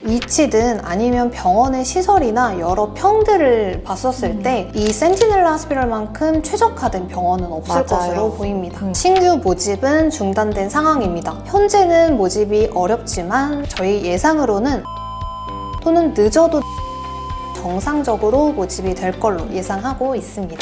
위치든 아니면 병원의 시설이나 여러 평들을 봤었을 때 이 센티넬라 하스피털만큼 최적화된 병원은 없을 맞아요. 것으로 보입니다. 신규 모집은 중단된 상황입니다. 현재는 모집이 어렵지만 저희 예상으로는 또는 늦어도 정상적으로 모집이 될 걸로 예상하고 있습니다.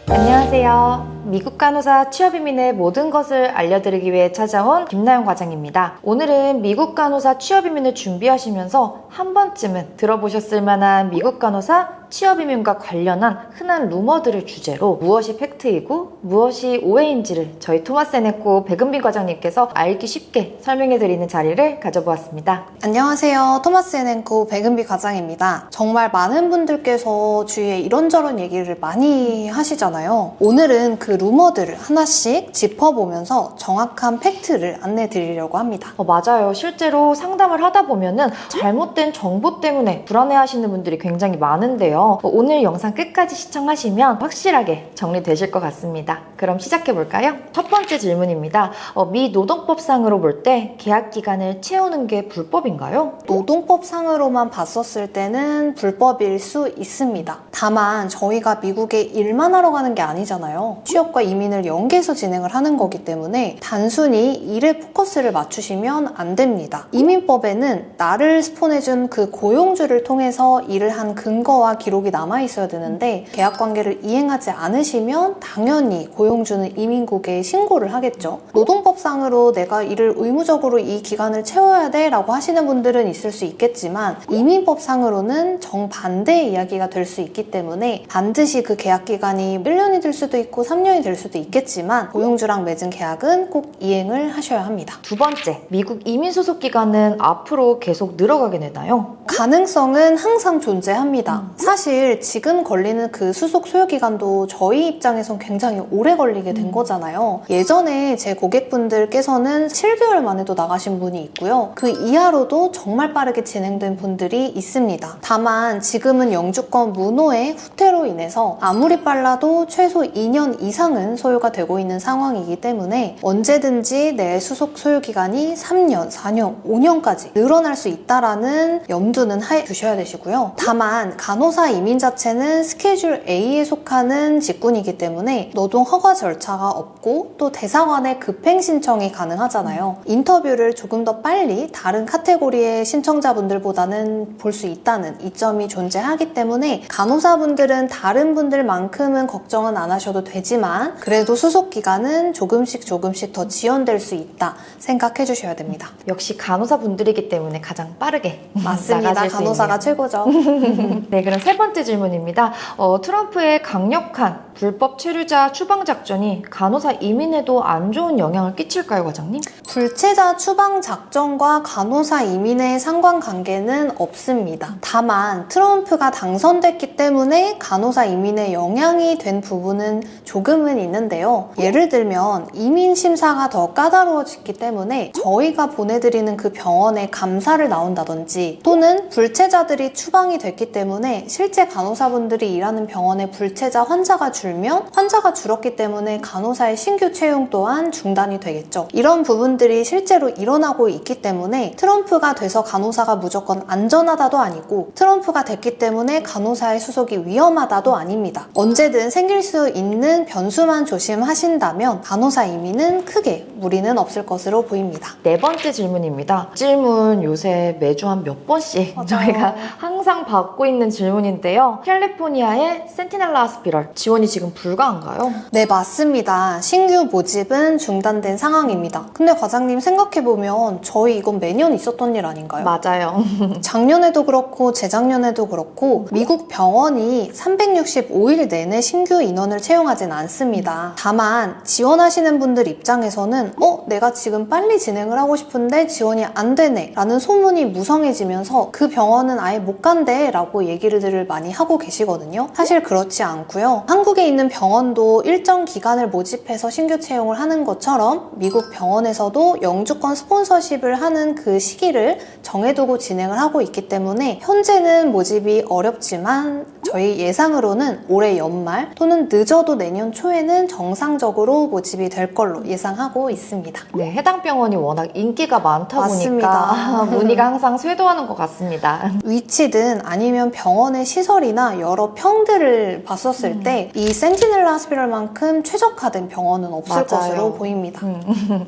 안녕하세요. 미국 간호사 취업 이민의 모든 것을 알려드리기 위해 찾아온 김나영 과장입니다. 오늘은 미국 간호사 취업 이민을 준비하시면서 한 번쯤은 들어보셨을 만한 미국 간호사 취업 이민과 관련한 흔한 루머들을 주제로 무엇이 팩트이고 무엇이 오해인지를 저희 토마스 에네코 백은빈 과장님께서 알기 쉽게 설명해드리는 자리를 가져보았습니다. 안녕하세요. 토마스 에넨코 백은비 과장입니다. 정말 많은 분들께서 주위에 이런저런 얘기를 많이 하시잖아요. 오늘은 그 루머들을 하나씩 짚어보면서 정확한 팩트를 안내 드리려고 합니다. 맞아요. 실제로 상담을 하다 보면은 잘못된 정보 때문에 불안해하시는 분들이 굉장히 많은데요. 오늘 영상 끝까지 시청하시면 확실하게 정리되실 것 같습니다. 그럼 시작해볼까요? 첫 번째 질문입니다. 미 노동법상으로 볼 때 계약 기간을 채우는 게 불법인가요? 노동법상으로만 봤었을 때는 불법일 수 있습니다. 다만 저희가 미국에 일만 하러 가는 게 아니잖아요. 취업과 이민을 연계해서 진행을 하는 거기 때문에 단순히 일에 포커스를 맞추시면 안 됩니다. 이민법에는 나를 스폰해준 그 고용주를 통해서 일을 한 근거와 기록이 남아있어야 되는데 계약관계를 이행하지 않으시면 당연히 고용주는 이민국에 신고를 하겠죠. 노동법상으로 내가 일을 의무적으로 이 기간을 채워야 돼 라고 하시는 분들은 있을 수 있겠지만 이민법상으로는 정반대의 이야기가 될 수 있기 때문에 반드시 그 계약 기간이 1년이 될 수도 있고 3년이 될 수도 있겠지만 고용주랑 맺은 계약은 꼭 이행을 하셔야 합니다. 두 번째, 미국 이민 소속 기간은 앞으로 계속 늘어가게 되나요? 가능성은 항상 존재합니다. 사실 지금 걸리는 그 수속 소요 기간도 저희 입장에선 굉장히 오래 걸리게 된 거잖아요. 예전에 제 고객분들께서는 7개월 만에도 나가신 분이 있고요. 그 이하로도 정말 빠르게 진행된 분들이 있습니다. 다만 지금은 영주권 무노의 후퇴로 인해서 아무리 빨라도 최소 2년 이상은 소요가 되고 있는 상황이기 때문에 언제든지 내 수속 소요 기간이 3년, 4년, 5년까지 늘어날 수 있다라는 염두는 하에 두셔야 되시고요. 다만 간호사 이민 자체는 스케줄 A에 속하는 직군이기 때문에 노동 허가 절차가 없고 또 대사관의 급행 신청이 가능하잖아요. 인터뷰를 조금 더 빨리 다른 카테고리의 신청자분들보다는 볼 수 있다는 이점이 존재하기 때문에 간호사분들은 다른 분들만큼은 걱정은 안 하셔도 되지만 그래도 수속 기간은 조금씩 더 지연될 수 있다 생각해 주셔야 됩니다. 역시 간호사분들이기 때문에 가장 빠르게 맞습니다. 나가실 수 간호사가 있네요. 최고죠. 네, 그럼 세 번째 질문입니다. 트럼프의 강력한 불법 체류자 추방 작전이 간호사 이민에도 안 좋은 영향을 끼칠까요, 과장님? 불체자 추방 작전과 간호사 이민의 상관관계는 없습니다. 다만 트럼프가 당선됐기 때문에 간호사 이민에 영향이 된 부분은 조금은 있는데요. 예를 들면 이민 심사가 더 까다로워졌기 때문에 저희가 보내드리는 그 병원에 감사를 나온다든지 또는 불체자들이 추방이 됐기 때문에 실제 간호사분들이 일하는 병원에 불체자 환자가 줄면 환자가 줄었기 때문에 간호사의 신규 채용 또한 중단이 되겠죠. 이런 부분들이 실제로 일어나고 있기 때문에 트럼프가 돼서 간호사가 무조건 안전하다도 아니고 트럼프가 됐기 때문에 간호사의 수속이 위험하다도 아닙니다. 언제든 생길 수 있는 변수만 조심하신다면 간호사 이민은 크게 무리는 없을 것으로 보입니다. 네 번째 질문입니다. 질문 요새 매주 한 몇 번씩 저희가 항상 받고 있는 질문인데요. 캘리포니아의 센티넬라 하스피털 지원이 지금 불가한가요? 네, 맞습니다. 신규 모집은 중단된 상황입니다. 근데 과장님 생각해보면 저희 이건 매년 있었던 일 아닌가요? 맞아요. 작년에도 그렇고 재작년에도 그렇고 미국 병원이 365일 내내 신규 인원을 채용하진 않습니다. 다만 지원하시는 분들 입장에서는 내가 지금 빨리 진행을 하고 싶은데 지원이 안 되네 라는 소문이 무성해지면서 그 병원은 아예 못 간대 라고 얘기를 들을 얘기를 많이 하고 계시거든요. 사실 그렇지 않고요. 한국에 있는 병원도 일정 기간을 모집해서 신규 채용을 하는 것처럼 미국 병원에서도 영주권 스폰서십을 하는 그 시기를 정해두고 진행을 하고 있기 때문에 현재는 모집이 어렵지만 저희 예상으로는 올해 연말 또는 늦어도 내년 초에는 정상적으로 모집이 될 걸로 예상하고 있습니다. 네, 해당 병원이 워낙 인기가 많다 맞습니다. 보니까 문의가 항상 쇄도하는 것 같습니다. 위치든 아니면 병원의 시설이나 여러 평들을 봤었을 때 이 센티넬라 하스피럴만큼 최적화된 병원은 없을 맞아요. 것으로 보입니다.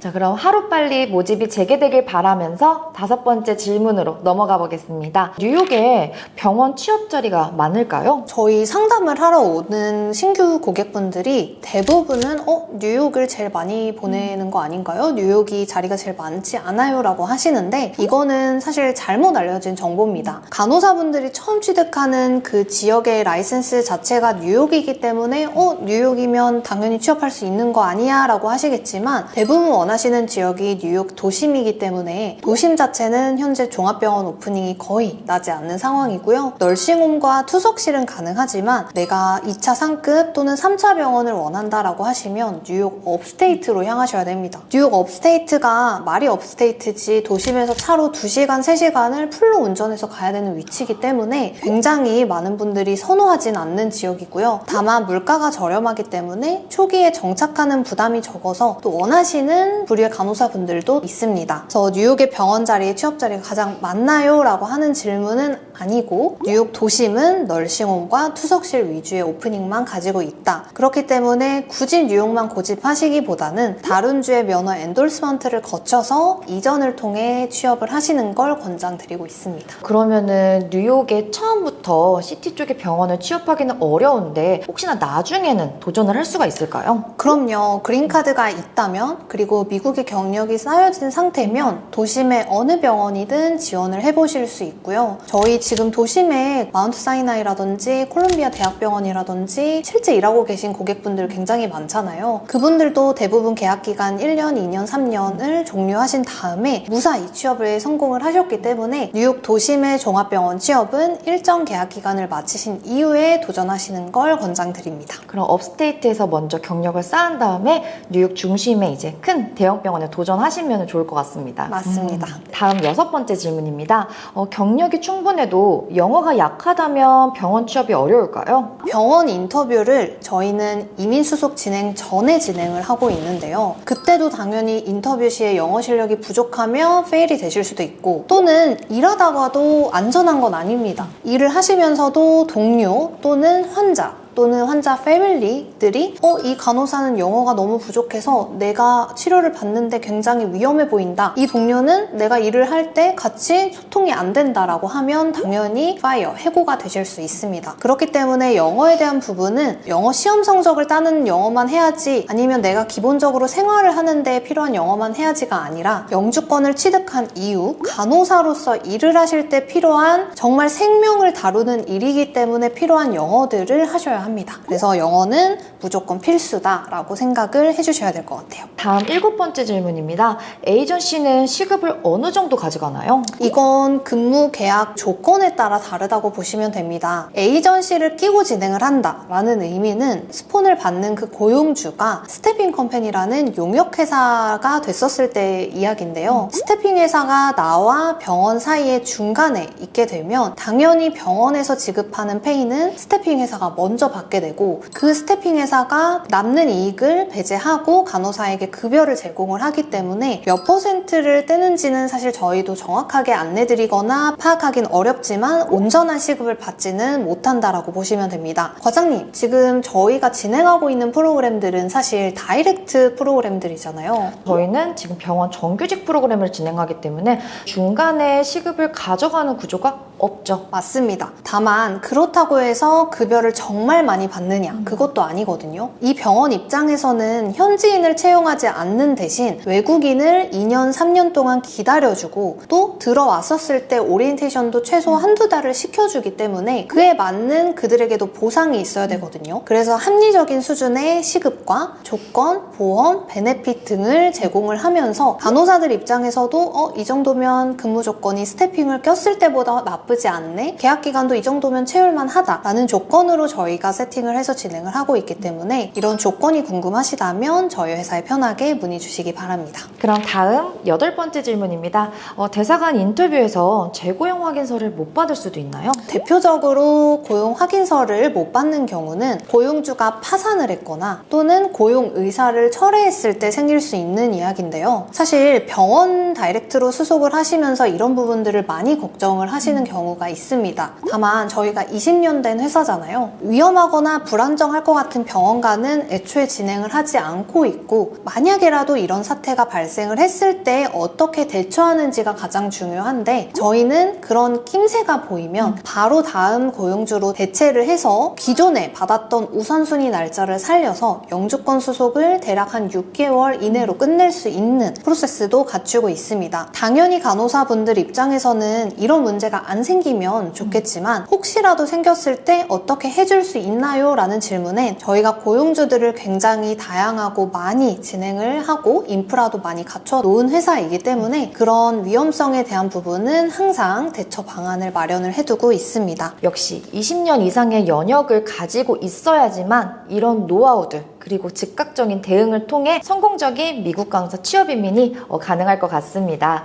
자, 그럼 하루빨리 모집이 재개되길 바라면서 5번째 질문으로 넘어가 보겠습니다. 뉴욕에 병원 취업 자리가 많을까요? 저희 상담을 하러 오는 신규 고객분들이 대부분은 뉴욕을 제일 많이 보내는 거 아닌가요? 뉴욕이 자리가 제일 많지 않아요? 라고 하시는데 이거는 사실 잘못 알려진 정보입니다. 간호사분들이 처음 취득하는 그 지역의 라이센스 자체가 뉴욕이기 때문에 뉴욕이면 당연히 취업할 수 있는 거 아니야? 라고 하시겠지만 대부분 원하시는 지역이 뉴욕 도심이기 때문에 도심 자체는 현재 종합병원 오프닝이 거의 나지 않는 상황이고요. 널싱홈과 투석실은 가능하지만 내가 2차 상급 또는 3차 병원을 원한다라고 하시면 뉴욕 업스테이트로 향하셔야 됩니다. 뉴욕 업스테이트가 말이 업스테이트지 도심에서 차로 2시간, 3시간을 풀로 운전해서 가야 되는 위치이기 때문에 굉장히 많은 분들이 선호하진 않는 지역이고요. 다만 물가가 저렴하기 때문에 초기에 정착하는 부담이 적어서 또 원하시는 부류의 간호사분들도 있습니다. 그래서 뉴욕의 병원 자리에 취업 자리가 가장 많나요? 라고 하는 질문은 아니고 뉴욕 도심은 널싱홈과 투석실 위주의 오프닝만 가지고 있다. 그렇기 때문에 굳이 뉴욕만 고집하시기보다는 다른 주의 면허 엔돌스먼트를 거쳐서 이전을 통해 취업을 하시는 걸 권장드리고 있습니다. 그러면은 뉴욕에 처음부터 시티 쪽의 병원을 취업하기는 어려운데 혹시나 나중에는 도전을 할 수가 있을까요? 그럼요. 그린카드가 있다면 그리고 미국의 경력이 쌓여진 상태면 도심의 어느 병원이든 지원을 해보실 수 있고요. 저희 지금 도심에 마운트 사이나이라든지 콜롬비아 대학병원이라든지 실제 일하고 계신 고객분들 굉장히 많잖아요. 그분들도 대부분 계약기간 1년, 2년, 3년을 종료하신 다음에 무사히 취업에 성공을 하셨기 때문에 뉴욕 도심의 종합병원 취업은 일정 계약기간을 마치신 이후에 도전하시는 걸 권장드립니다. 그럼 업스테이트에서 먼저 경력을 쌓은 다음에 뉴욕 중심의 이제 큰 대형 병원에 도전하시면 좋을 것 같습니다. 맞습니다. 다음 6번째 질문입니다. 경력이 충분해도 영어가 약하다면 병원 취업이 어려울까요? 병원 인터뷰를 저희는 이민 수속 진행 전에 진행을 하고 있는데요. 그때도 당연히 인터뷰 시에 영어 실력이 부족하며 페일이 되실 수도 있고 또는 일하다가도 안전한 건 아닙니다. 일을 하시면서도 동료 또는 환자 또는 환자 패밀리들이 이 간호사는 영어가 너무 부족해서 내가 치료를 받는데 굉장히 위험해 보인다. 이 동료는 내가 일을 할 때 같이 소통이 안 된다라고 하면 당연히 해고가 되실 수 있습니다. 그렇기 때문에 영어에 대한 부분은 영어 시험 성적을 따는 영어만 해야지 아니면 내가 기본적으로 생활을 하는데 필요한 영어만 해야지가 아니라 영주권을 취득한 이후 간호사로서 일을 하실 때 필요한 정말 생명을 다루는 일이기 때문에 필요한 영어들을 하셔야 합니다. 그래서 영어는 무조건 필수다라고 생각을 해주셔야 될 것 같아요. 다음 7번째 질문입니다. 에이전시는 시급을 어느 정도 가져가나요? 이건 근무 계약 조건에 따라 다르다고 보시면 됩니다. 에이전시를 끼고 진행을 한다라는 의미는 스폰을 받는 그 고용주가 스태핑 컴퍼니라는 용역회사가 됐었을 때 이야기인데요. 스태핑 회사가 나와 병원 사이의 중간에 있게 되면 당연히 병원에서 지급하는 페이는 스태핑 회사가 먼저 받게 되고 그 스태핑 회사가 남는 이익을 배제하고 간호사에게 급여를 제공을 하기 때문에 몇 퍼센트를 떼는지는 사실 저희도 정확하게 안내드리거나 파악하긴 어렵지만 온전한 시급을 받지는 못한다라고 보시면 됩니다. 과장님, 지금 저희가 진행하고 있는 프로그램들은 사실 다이렉트 프로그램들이잖아요. 저희는 지금 병원 정규직 프로그램을 진행하기 때문에 중간에 시급을 가져가는 구조가 없죠. 맞습니다. 다만 그렇다고 해서 급여를 정말 많이 받느냐 그것도 아니거든요. 이 병원 입장에서는 현지인을 채용하지 않는 대신 외국인을 2년, 3년 동안 기다려주고 또 들어왔었을 때 오리엔테이션도 최소 한두 달을 시켜주기 때문에 그에 맞는 그들에게도 보상이 있어야 되거든요. 그래서 합리적인 수준의 시급과 조건, 보험, 베네핏 등을 제공을 하면서 간호사들 입장에서도 이 정도면 근무 조건이 스태핑을 꼈을 때보다 나쁘지 않네? 계약 기간도 이 정도면 채울만 하다라는 조건으로 저희가 세팅을 해서 진행을 하고 있기 때문에 이런 조건이 궁금하시다면 저희 회사에 편하게 문의 주시기 바랍니다. 그럼 다음 8번째 질문입니다. 대사관 인터뷰에서 재고용 확인서를 못 받을 수도 있나요? 대표적으로 고용 확인서를 못 받는 경우는 고용주가 파산을 했거나 또는 고용 의사를 철회했을 때 생길 수 있는 이야기인데요. 사실 병원 다이렉트로 수속을 하시면서 이런 부분들을 많이 걱정을 하시는 경우가 있습니다. 다만 저희가 20년 된 회사잖아요. 위험하거나 불안정할 것 같은 병원과는 애초에 진행을 하지 않고 있고 만약에라도 이런 사태가 발생을 했을 때 어떻게 대처하는지가 가장 중요한데 저희는 그런 낌새가 보이면 바로 다음 고용주로 대체를 해서 기존에 받았던 우선순위 날짜를 살려서 영주권 수속을 대략 한 6개월 이내로 끝낼 수 있는 프로세스도 갖추고 있습니다. 당연히 간호사분들 입장에서는 이런 문제가 안 생기면 좋겠지만 혹시라도 생겼을 때 어떻게 해줄 수 있나요? 라는 질문에 저희가 고용주들을 굉장히 다양하고 많이 진행을 하고 인프라도 많이 갖춰 놓은 회사이기 때문에 그런 위험성에 대한 부분은 항상 대처 방안을 마련을 해두고 있습니다. 역시 20년 이상의 연역을 가지고 있어야지만 이런 노하우들 그리고 즉각적인 대응을 통해 성공적인 미국 간호사 취업 이민이 가능할 것 같습니다.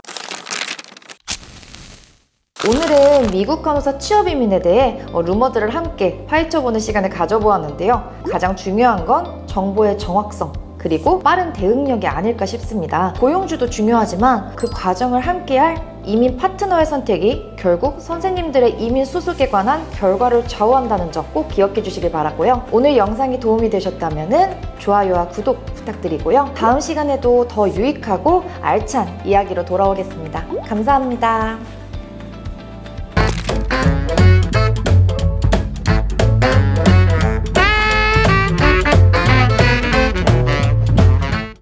오늘은 미국 간호사 취업 이민에 대해 루머들을 함께 파헤쳐보는 시간을 가져보았는데요. 가장 중요한 건 정보의 정확성 그리고 빠른 대응력이 아닐까 싶습니다. 고용주도 중요하지만 그 과정을 함께할 이민 파트너의 선택이 결국 선생님들의 이민 수속에 관한 결과를 좌우한다는 점 꼭 기억해 주시길 바라고요. 오늘 영상이 도움이 되셨다면 좋아요와 구독 부탁드리고요. 다음 시간에도 더 유익하고 알찬 이야기로 돌아오겠습니다. 감사합니다.